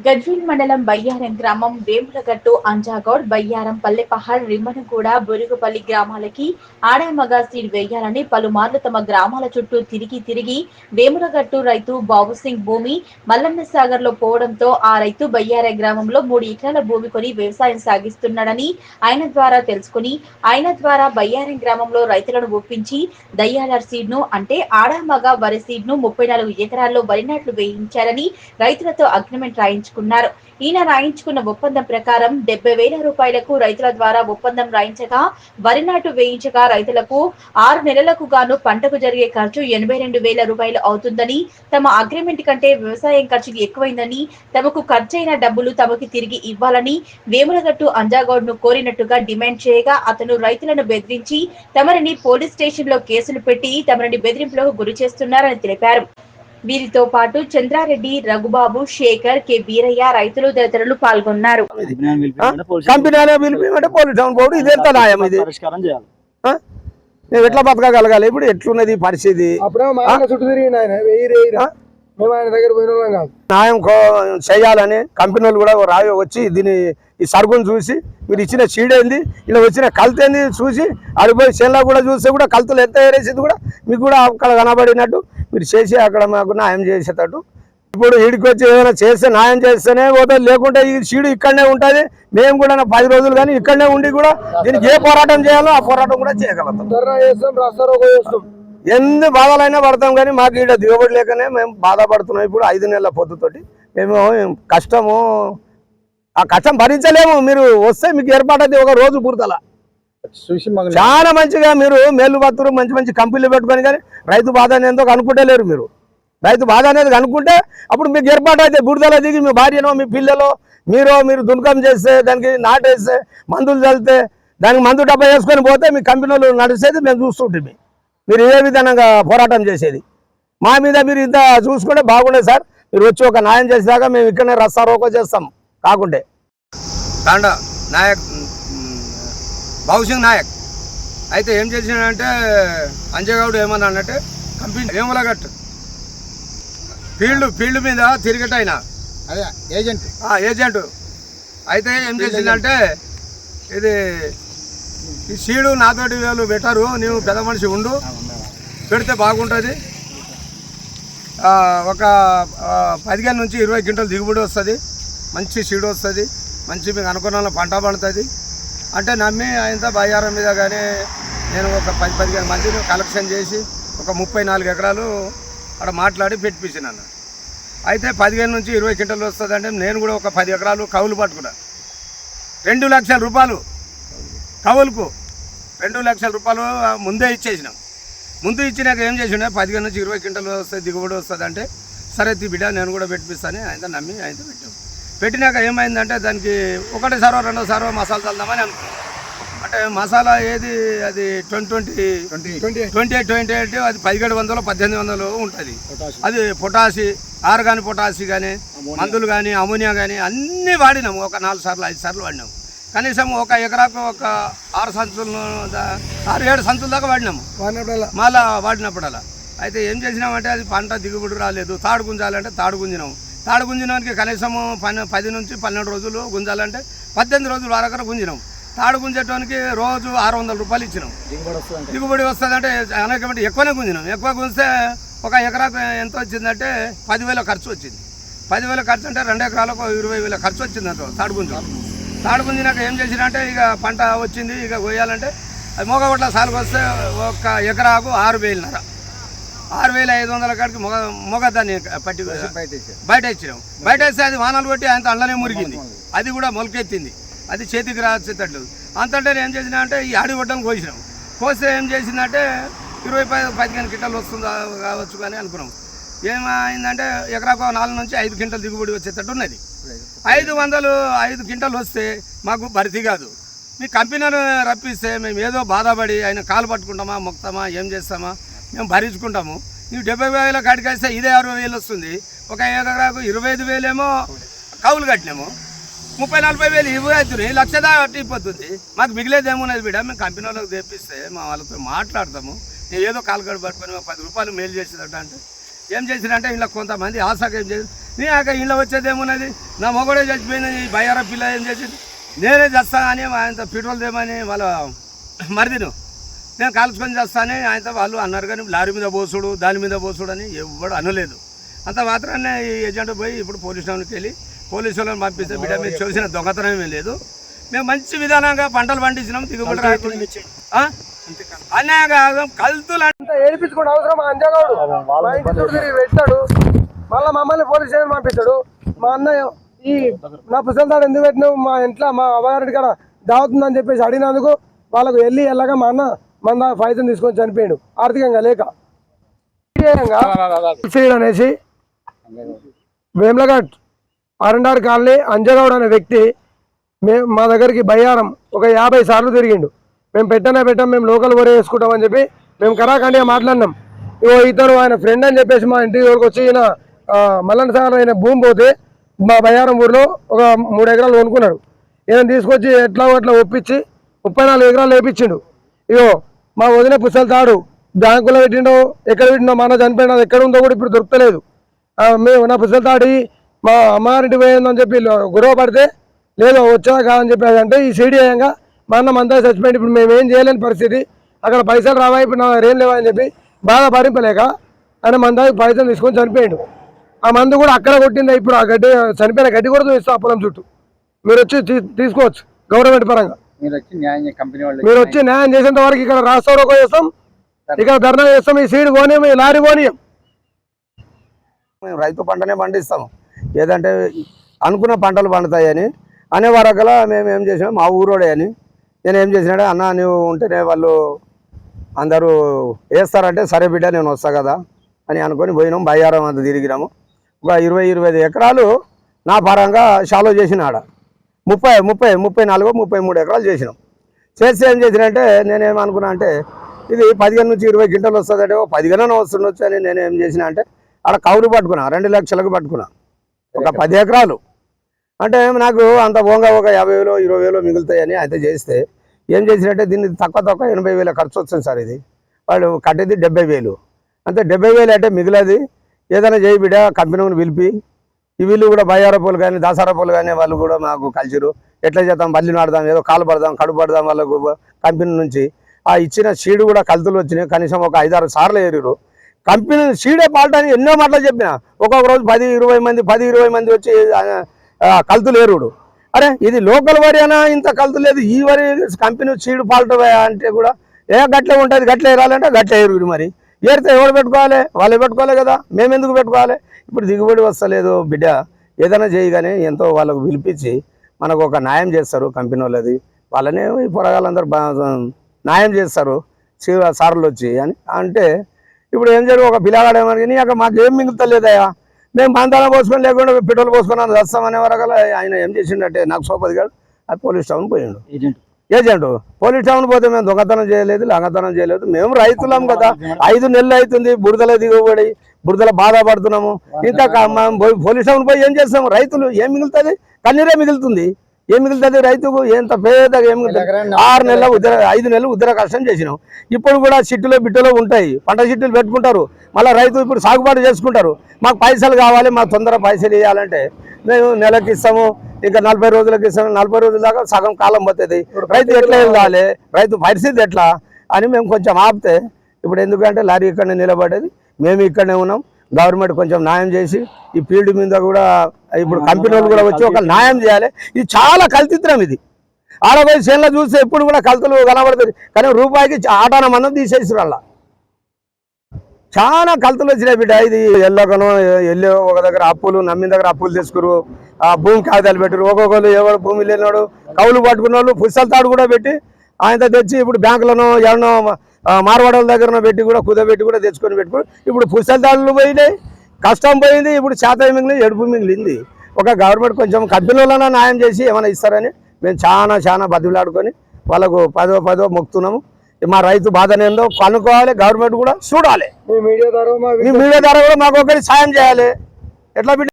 గజ్వేల్ మండలం బయ్యారం గ్రామం వేములగట్టు అంజాగౌడ్ బయ్యారం పల్లెపహాడ్ రిమ్మనగూడ బొరుగుపల్లి గ్రామాలకి ఆడామగ సీడ్ వేయాలని పలుమార్లు తమ గ్రామాల చుట్టూ తిరిగి వేములగట్టు రైతు బాబుసింగ్ భూమి మల్లన్న సాగర్ లో పోవడంతో ఆ రైతు బయ్యారం గ్రామంలో 3 ఎకరాల భూమి కొని వ్యవసాయం సాగిస్తున్నాడని ఆయన ద్వారా తెలుసుకుని ఆయన ద్వారా బయ్యారం గ్రామంలో రైతులను ఒప్పించి దయ్యాలర్ సీడ్ ను అంటే ఆడామగ వరి సీడ్ ను 34 ఎకరాల్లో వరి నాట్లు వేయించాలని రైతులతో అగ్రిమెంట్ రాయించుకున్నారు. ఈయన రాయించుకున్న ఒప్పందం ప్రకారం 70,000 రూపాయలకు రైతుల ద్వారా ఒప్పందం రాయించగా వరి నాటు వేయించగా రైతులకు 6 నెలలకు గాను పంటకు జరిగే ఖర్చు 82,000 రూపాయలు అవుతుందని, తమ అగ్రిమెంట్ కంటే వ్యవసాయం ఖర్చు ఎక్కువైందని, తమకు ఖర్చైన డబ్బులు తమకు తిరిగి ఇవ్వాలని వేములగట్టు అంజాగౌడ్ ను కోరినట్టుగా డిమాండ్ చేయగా అతను రైతులను బెదిరించి తమరిని పోలీస్ స్టేషన్ లో కేసులు పెట్టి తమరిని బెదిరింపులకు గురి చేస్తున్నారని తెలిపారు. వీరితో పాటు చంద్రారెడ్డి, రఘుబాబు, శేఖర్, కె వీరయ్య రైతులు తదితరులు పాల్గొన్నారు. ఎట్లా బతకగలగాలి ఇప్పుడు? ఎట్లున్నది పరిస్థితి? న్యాయం చేయాలని కంపెనీలు కూడా రాయి వచ్చి దీని ఈ సరుకును చూసి మీరు ఇచ్చిన చీడేంది, ఇలా వచ్చిన కలుతేంది చూసి అడిపోయి చేనులో కూడా చూస్తే కూడా కలుతులు ఎంత ఏరేసింది కూడా మీకు కూడా అక్కడ కనబడినట్టు మీరు చేసి అక్కడ మాకు న్యాయం చేసేటట్టు. ఇప్పుడు వీడికి వచ్చి ఏదైనా చేస్తే న్యాయం చేస్తేనే పోతుంది, లేకుంటే ఈ సీడు ఇక్కడనే ఉంటుంది. మేము కూడా 10 రోజులు కానీ ఇక్కడనే ఉండి కూడా దీనికి ఏ పోరాటం చేయాలో ఆ పోరాటం కూడా చేయగలుగుతాం. ఎన్ని బాధలైనా పడతాం కానీ మాకు ఇక్కడ దిగుబడి లేకనే మేము బాధపడుతున్నాం. ఇప్పుడు 5 నెలల పొద్దుతోటి మేము కష్టము, ఆ కష్టం భరించలేము. మీరు వస్తే మీకు ఏర్పాటు ఒక రోజు పూర్తల చాలా మంచిగా మీరు మేలు బతురు మంచి మంచి కంపెనీలు పెట్టుకొని కానీ రైతు బాధ అనేందుకు అనుకుంటే లేరు. మీరు రైతు బాధ అనేది అనుకుంటే అప్పుడు మీకు ఏర్పాటు అయితే బురదలో దిగి మీ భార్యనో మీ పిల్లలో మీరు దున్కం చేస్తే దానికి నాటేస్తే మందులు చల్లితే దానికి మందు డబ్బా వేసుకొని పోతే మీ కంపెనీలు నడిచేది మేము చూస్తుంటే మీరు ఏ విధంగా పోరాటం చేసేది. మా మీద మీరు ఇంత చూసుకుంటే బాగుండే సార్. మీరు వచ్చి ఒక న్యాయం చేసేదాకా మేము ఇక్కడనే రస్తా రోకో చేస్తాం. కాకుంటే తాండా నాయక్ బాబుసింగ్ నాయక్ అయితే ఏం చేసినాడంటే అంజగౌడ్ ఏమన్నా అంటే కంపెనీ వేములగట్టు ఫీల్డ్ మీద తిరిగట ఆయన అదే ఏజెంట్ అయితే ఏం చేసిందంటే ఇది ఈ సీడు నాతోటి వేలు బెటరు, నీవు పెద్ద మనిషి ఉండు, పెడితే బాగుంటుంది. ఒక 15 నుంచి 20 క్వింటల్ దిగుబడి వస్తుంది, మంచి సీడు వస్తుంది, మంచి మీకు అనుకున్న పంట పండుతుంది అంటే నమ్మి ఆయన బయ్యారం మీద కానీ నేను ఒక 10-15 మందిని కలెక్షన్ చేసి ఒక 34 ఎకరాలు అక్కడ మాట్లాడి పెట్టిపించినాను. అయితే 15 నుంచి 20 క్వింటల్ వస్తుంది అంటే నేను కూడా ఒక 10 ఎకరాలు కౌలు పట్టుకున్నా. 2 లక్షల రూపాయలు కౌలుకు 2 లక్షల రూపాయలు ముందే ఇచ్చేసినాం. ముందు ఇచ్చినాక ఏం చేసినా 15 నుంచి 20 క్వింటల్ వస్తుంది దిగుబడి వస్తుంది అంటే సరే బిడ్డ నేను కూడా పెట్టిస్తాను ఆయన నమ్మి ఆయనతో పెట్టాం. పెట్టినాక ఏమైందంటే దానికి ఒకటేసారో రెండోసారో మసాలా చల్దామని అనుకున్నాం. అంటే మసాలా ఏది అది 28 అది 1700 1800 ఉంటుంది. అది పొటాసి ఆర్గానిక్ పొటాసి కానీ మందులు కానీ అమోనియా కానీ అన్నీ వాడినాము. ఒక 4 సార్లు 5 సార్లు వాడినాము. కనీసం ఒక ఎకరాకు ఒక 6 సంచులు 6-7 సంచుల దాకా వాడినాము మళ్ళా వాడినప్పుడల్లా. అయితే ఏం చేసినామంటే అది పంట దిగుబడి రాలేదు. తాడు గుంజాలంటే తాడు గుంజినాము. తాడు గుంజినానికి కనీసం 10 నుంచి 12 రోజులు గుంజాలంటే 18 రోజుల వరకు గుంజినాం. తాడు గుంజేటానికి రోజు 600 రూపాయలు ఇచ్చినాం. దిగుబడి వస్తుందంటే అనేకమంటే ఎక్కువనే గుంజినాం. ఎక్కువ గుంజితే ఒక ఎకరాకు ఎంత వచ్చిందంటే 10,000 ఖర్చు వచ్చింది. 10,000 ఖర్చు అంటే 2 ఎకరాలకు 20,000 ఖర్చు వచ్చింది అంత తాడు గుంజు. తాడు గుంజినాక ఏం చేసినంటే ఇక పంట వచ్చింది, ఇక కొయ్యాలంటే అది మోగగొట్ల సాలుకు వస్తే ఒక ఎకరాకు 6,500 6,500 కాడికి మొగదాన్ని పట్టి బయట ఇచ్చినాం. బయట ఇస్తే అది వానలు కొట్టి అంత అండ్లనే మురిగింది, అది కూడా మొలకెత్తింది, అది చేతికి రాసేటట్లేదు. అంతంటే ఏం చేసినా అంటే ఈ ఆడి వడ్డను కోసినాం. కోస్తే ఏం చేసిందంటే 20-15 క్వింటల్ వస్తుంది కావచ్చు కానీ అనుకున్నాం. ఏమైందంటే ఎకరాకు 4 నుంచి 5 క్వింటల్ దిగుబడి వచ్చేటట్టు ఉన్నది. 5 క్వింటల్ వస్తే మాకు భర్తీ కాదు. మీ కంపెనీని రప్పిస్తే మేము ఏదో బాధపడి ఆయన కాలు పట్టుకుంటామా మొక్తామా ఏం చేస్తామా మేము భరించుకుంటాము. నువ్వు 70,000 కాడికి వస్తే ఇదే 60,000 వస్తుంది. ఒక ఎకరాకు 25,000 ఏమో కౌలు కట్టినాము, 30-40,000 ఇవి అవుతుంది, 1,00,000 దాకా అయిపోతుంది. మాకు మిగిలేదేమున్నది బిడ్డ, మేము కంపెనీ వాళ్ళకి తెప్పిస్తే మా వాళ్ళతో మాట్లాడతాము. నేను ఏదో కాలు గడు పట్టుకొని 10 రూపాయలు మేలు చేసేదట అంటే ఏం చేసినంటే ఇలా కొంతమంది ఆశగా ఏం చేసి నీ ఆక ఇంట్లో వచ్చేదేమున్నది నా మొగడే చచ్చిపోయిందని బయ్యారా పిల్ల ఏం చేసింది నేనే చేస్తాను అని ఆయనతో పెట్రోల్ దేమని వాళ్ళ మరిదిను నేను కాల్చుకొని చేస్తానని ఆయనతో వాళ్ళు అన్నారు కానీ లారీ మీద పోసుడు దాని మీద పోసుడు అని ఎవడు అనలేదు అంత మాత్రాన్ని ఈ ఏజెంట్ పోయి ఇప్పుడు పోలీస్ స్టేషన్కి వెళ్ళి పోలీసు వాళ్ళని పంపిస్తే బిడ్డ మీరు చూసిన దొంగతనం ఏం లేదు మేము మంచి విధానంగా పంటలు పండించినాం దిగుబడి రాకుండా అన్యాయం కల్తులు ఏడిపించుకోండి అవసరం అంజగాడు మా ఇంటి చుట్టూ తిరిగి పెట్టాడు మళ్ళీ మమ్మల్ని పోలీస్ స్టేషన్ పంపించాడు మా అన్నయ్య ఈ నా పుస్తకాలు ఎందుకు పెట్టినావు మా ఇంట్లో మా అవ్వగారి కాడ దావుతుందని చెప్పేసి అడిగినందుకు వాళ్ళకు వెళ్ళగా మా అన్న మన ఫైజన్ తీసుకొని చనిపోయాడు ఆర్థికంగా లేక అనేసి వేమ్లఘాట్ అరండార్ కాలనీ అంజగౌడ్ అనే వ్యక్తి మా దగ్గరికి బయ్యారం ఒక 50 సార్లు తిరిగిండు మేము పెట్టాం మేము లోకల్ వరే వేసుకుంటామని చెప్పి మేము కరాఖండిగా మాట్లాడినాం ఇతను ఆయన ఫ్రెండ్ అని చెప్పేసి మా ఇంటి దగ్గరకు వచ్చి ఈయన మల్లన్న సాగర్ ఆయన భూమి పోతే మా బయ్యారం ఊర్లో ఒక 3 ఎకరాలు కొనుక్కున్నాడు ఈయన తీసుకొచ్చి ఎట్లా ఒప్పించి 34 ఎకరాలు వేయించిండు మా వదిన పుస్తలు తాడు బ్యాంకులో పెట్టిండో ఎక్కడ పెట్టిండో మా అన్న చనిపోయినా ఎక్కడ ఉందో కూడా ఇప్పుడు దొరకలేదు మేము నా పుస్తలు తాడి మా అమ్మగారింటి పోయిందని చెప్పి గొడవ పడితే లేదు వచ్చా కాదని చెప్పి అంటే ఈ సీడీయంగా మా అన్న మంతా చచ్చిపోయింది ఇప్పుడు మేము ఏం చేయలేని పరిస్థితి అక్కడ పైసలు రావా ఇప్పుడు నా ఏం లేవా అని చెప్పి బాధ భరింపలేక ఆయన మందా పైసలు తీసుకొని చనిపోయాడు ఆ మందు కూడా అక్కడ కొట్టింది ఇప్పుడు ఆ గడ్డి చనిపోయిన గడ్డి కూడా చూపిస్తాం ఆ పొలం చుట్టూ మీరు వచ్చి తీసుకోవచ్చు గవర్నమెంట్ పరంగా మీరు వచ్చి న్యాయం చేసేంత వరకు ఇక్కడ రాష్ట్రంలో చేస్తాం ఇక్కడ ధర్నా చేస్తాం ఈ సీడ్ కోనియం ఈ లారీ కోనియం మేము రైతు పంటనే పండిస్తాము ఏదంటే అనుకున్న పంటలు పండుతాయని అనే వరకలా మేము ఏం చేసినాం మా ఊరోడే అని నేను ఏం చేసినాడే అన్న నువ్వు ఉంటేనే వాళ్ళు అందరూ వేస్తారంటే సరే బిడ్డ నేను వస్తా కదా అని అనుకొని పోయినాం బయ్యారం అంత తిరిగినాము ఒక 20-25 ఎకరాలు నా పరంగా షాలో చేసిన ఆడ 34-33 ఎకరాలు చేసినాం చేస్తే ఏం చేసినంటే నేనేమనుకున్నా అంటే ఇది 15 నుంచి 20 క్వింటలు వస్తుందంటే 15 వస్తుండొచ్చు అని నేను ఏం చేసిన అంటే అక్కడ కౌలు పట్టుకున్నా 2 లక్షలకు పట్టుకున్నా ఒక 10 ఎకరాలు అంటే నాకు అంత పోగా ఒక 50,000 20,000 మిగులుతాయని అయితే చేస్తే ఏం చేసినట్టే దీన్ని తక్కువ 80,000 ఖర్చు వస్తుంది సార్ ఇది వాళ్ళు కట్టేది 70,000 అంతే 70,000 అంటే మిగిలేది ఏదైనా చేయి బిడ్డ కంపెనీని పిలిపి ఈ వీళ్ళు కూడా బయ్యారపోలు కానీ దాసారపోలు కానీ వాళ్ళు కూడా మాకు కలిసిరు ఎట్లా చేద్దాం బల్లి నాడదాం ఏదో కాలు పడదాం కడుపు పడదాం వాళ్ళకు కంపెనీ నుంచి ఆ ఇచ్చిన సీడు కూడా కలుతులు వచ్చినాయి కనీసం ఒక 5-6 సార్లు ఏరిరు కంపెనీ సీడే పాల్టని ఎన్నో మాటలు చెప్పిన ఒక్కొక్క రోజు 10-20 మంది వచ్చి కలుతులు ఏరుడు అరే ఇది లోకల్ వరి అయినా ఇంత కలుతు లేదు ఈ వరి కంపెనీ సీడు పాల్ట అంటే కూడా గట్లే ఉంటుంది గట్లే ఏరాలంటే గట్లే ఏరుడు మరి ఏరితే ఎవరు పెట్టుకోవాలి వాళ్ళు పెట్టుకోవాలి కదా మేము ఎందుకు పెట్టుకోవాలి ఇప్పుడు దిగుబడి వస్తలేదు బిడ్డ ఏదైనా చేయగానే ఎంతో వాళ్ళకు పిలిపించి మనకు ఒక న్యాయం చేస్తారు కంపెనీ వాళ్ళది వాళ్ళనే ఈ పొరగాళ్ళందరూ న్యాయం చేస్తారు సార్లు వచ్చి అని అంటే ఇప్పుడు ఏం చేయడం ఒక పిల్లగాడేమని అక్కడ మాకు ఏం మిగులుతలేదయా మేము బంధాలు పోసుకొని లేకుండా పెట్రోల్ పోసుకొని వస్తామనే వరకల ఆయన ఏం చేసిండే నాకు సోపదిగాడు అది పోలీస్ స్టేషన్ పోయిండు ఏజెంట్ పోలీస్ స్టేషన్ పోతే మేము దొంగతనం చేయలేదు లంగతనం చేయలేదు మేము రైతులం కదా 5 నెలలు అవుతుంది బురదల దిగుబడి బురదల బాధపడుతున్నాము ఇంకా పోలీస్ స్టేషన్ పోయి ఏం చేస్తాము రైతులు ఏం మిగులుతుంది కన్నీరే మిగులుతుంది ఏం మిగులుతుంది రైతుకు ఎంత పేదగా ఏం మిగులుతుంది 6 నెలలు 5 నెలలు ఉద్ర కష్టం చేసినాం ఇప్పుడు కూడా చిట్టులో బిట్టులో ఉంటాయి పంట చిట్టులు పెట్టుకుంటారు మళ్ళీ రైతు ఇప్పుడు సాగుబాటు చేసుకుంటారు మాకు పైసలు కావాలి మాకు తొందర పైసలు ఇవ్వాలంటే మేము నెలకి ఇస్తాము ఇంకా 40 రోజులకి ఇస్తాము 40 రోజుల దాకా సగం కాలం పోతుంది రైతు ఎట్లా వెళ్ళాలి రైతు పరిస్థితి ఎట్లా అని మేము కొంచెం ఆపితే ఇప్పుడు ఎందుకంటే లారీ ఇక్కడనే నిలబడేది మేము ఇక్కడనే ఉన్నాం గవర్నమెంట్ కొంచెం న్యాయం చేసి ఈ ఫీల్డ్ మీద కూడా ఇప్పుడు కంపెనీ వాళ్ళు కూడా వచ్చి ఒక న్యాయం చేయాలి ఇది చాలా కల్తీత్రం ఇది ఆడపోయి చేనులో చూస్తే ఎప్పుడు కూడా కల్తలు కనబడుతుంది కానీ రూపాయికి ఆటాన మందం తీసేసి వాళ్ళ చాలా కల్తలు వచ్చినాయి బిడ్డ ఇది ఎల్లకను వెళ్ళి ఒక దగ్గర అప్పులు నమ్మిన దగ్గర అప్పులు తీసుకురు ఆ భూమి కాగితాలు పెట్టరు ఒక్కొక్కరు ఎవరు భూమి లేనివాడు కౌలు పట్టుకున్న వాళ్ళు పుస్తల తాడు కూడా పెట్టి ఆయనతో తెచ్చి ఇప్పుడు బ్యాంకులను ఎవరినో మార్వాడల దగ్గర పెట్టి కూడా కుదబెట్టి కూడా తెచ్చుకొని పెట్టుకుని ఇప్పుడు పుస్తల తాడులు పోయినాయి కష్టం పోయింది ఇప్పుడు శాతం మిగిలింది ఎడుపు మిగిలింది ఒక గవర్నమెంట్ కొంచెం కంపెనీలైనా న్యాయం చేసి ఏమైనా ఇస్తారని మేము చాలా బతిలాడుకొని వాళ్ళకు పదో మొక్కుతున్నాము మా రైతు బాధనేందో కనుక్కోవాలి గవర్నమెంట్ కూడా చూడాలి మీ మీడియా ద్వారా కూడా మాకు ఒకటి సాయం చేయాలి ఎట్లా బిడ్డ